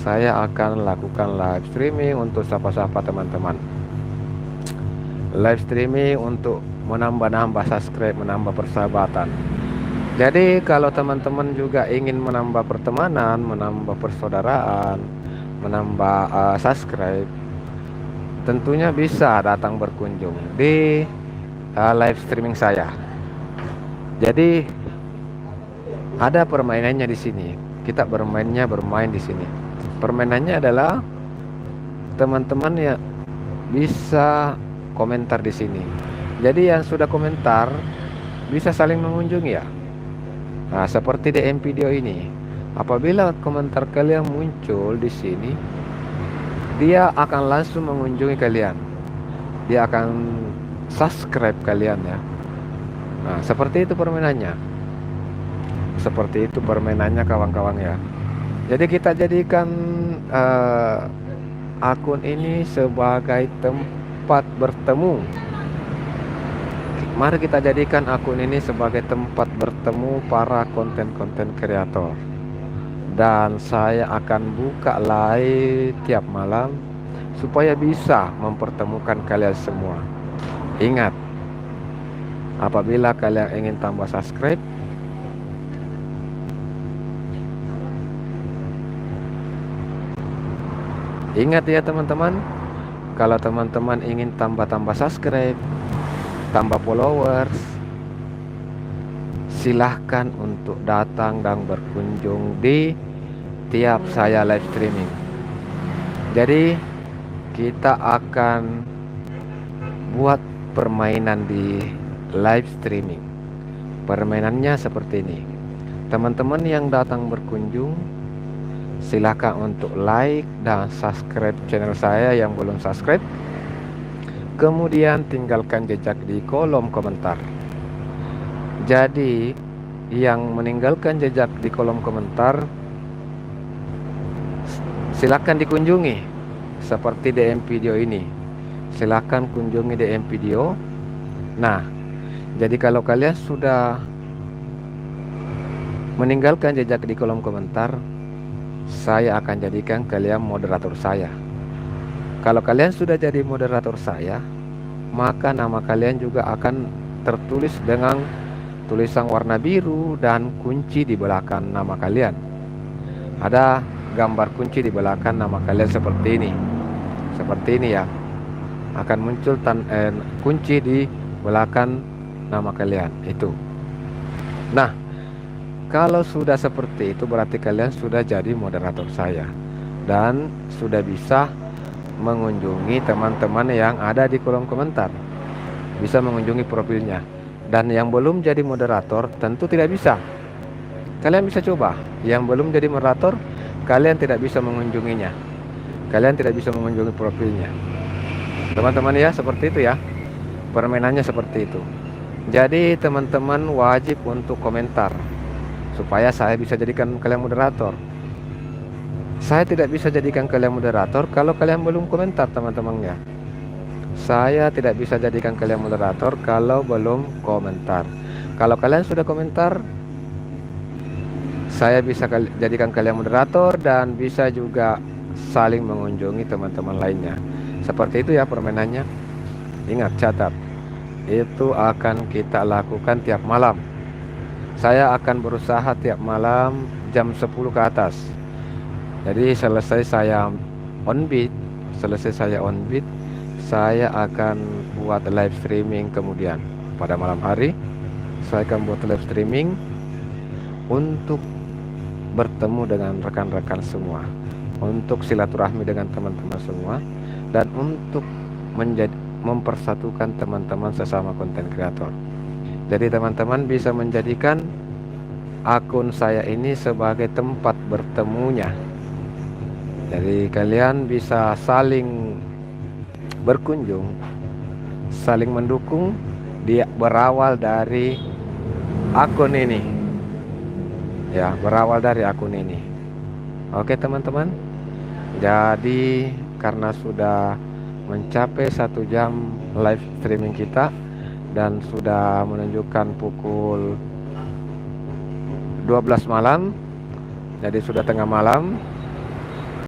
saya akan lakukan live streaming untuk sapa-sapa teman-teman. Live streaming untuk menambah-nambah subscribe, menambah persahabatan. Jadi kalau teman-teman juga ingin menambah pertemanan, menambah persaudaraan, menambah subscribe, tentunya bisa datang berkunjung di live streaming saya. Jadi ada permainannya di sini. Kita bermain di sini. Permainannya adalah teman-teman ya bisa komentar di sini. Jadi yang sudah komentar bisa saling mengunjungi ya. Nah, seperti DM video ini. Apabila komentar kalian muncul di sini, dia akan langsung mengunjungi kalian. Dia akan subscribe kalian ya. Nah, seperti itu permainannya. Seperti itu permainannya kawan-kawan ya. Jadi kita jadikan akun ini sebagai tempat bertemu. Mari kita jadikan akun ini sebagai tempat bertemu para konten-konten kreator. Dan saya akan buka live tiap malam supaya bisa mempertemukan kalian semua. Ingat, apabila kalian ingin tambah subscribe, ingat ya teman-teman, kalau teman-teman ingin tambah subscribe, tambah followers, silahkan untuk datang dan berkunjung di tiap saya live streaming. Jadi kita akan buat permainan di live streaming. Permainannya seperti ini. Teman-teman yang datang berkunjung, silahkan untuk like dan subscribe channel saya yang belum subscribe. Kemudian tinggalkan jejak di kolom komentar. Jadi yang meninggalkan jejak di kolom komentar silakan dikunjungi seperti DM video ini. Silakan kunjungi DM video. Nah, jadi kalau kalian sudah meninggalkan jejak di kolom komentar, saya akan jadikan kalian moderator saya. Kalau kalian sudah jadi moderator saya, maka nama kalian juga akan tertulis dengan tulisan warna biru dan kunci di belakang nama kalian. Ada gambar kunci di belakang nama kalian seperti ini. Seperti ini ya. Akan muncul kunci di belakang nama kalian itu. Nah, kalau sudah seperti itu berarti kalian sudah jadi moderator saya dan sudah bisa mengunjungi teman-teman yang ada di kolom komentar, bisa mengunjungi profilnya. Dan yang belum jadi moderator tentu tidak bisa. Kalian bisa coba. Yang belum jadi moderator, kalian tidak bisa mengunjunginya, kalian tidak bisa mengunjungi profilnya, teman-teman ya. Seperti itu ya, permainannya seperti itu. Jadi teman-teman wajib untuk komentar supaya saya bisa jadikan kalian moderator. Saya tidak bisa jadikan kalian moderator kalau kalian belum komentar, teman-teman ya. Saya tidak bisa jadikan kalian moderator kalau belum komentar. Kalau kalian sudah komentar, saya bisa jadikan kalian moderator dan bisa juga saling mengunjungi teman-teman lainnya. Seperti itu ya permainannya. Ingat, catat. Itu akan kita lakukan tiap malam. Saya akan berusaha tiap malam jam 10 ke atas. Jadi selesai saya on beat, saya akan buat live streaming. Kemudian pada malam hari saya akan buat live streaming untuk bertemu dengan rekan-rekan semua, untuk silaturahmi dengan teman-teman semua, dan untuk mempersatukan teman-teman sesama konten kreator. Jadi teman-teman bisa menjadikan akun saya ini sebagai tempat bertemunya. Jadi kalian bisa saling berkunjung, saling mendukung. Dia berawal dari akun ini ya, berawal dari akun ini. Oke teman-teman, jadi karena sudah mencapai 1 jam live streaming kita dan sudah menunjukkan pukul 12 malam, jadi sudah tengah malam.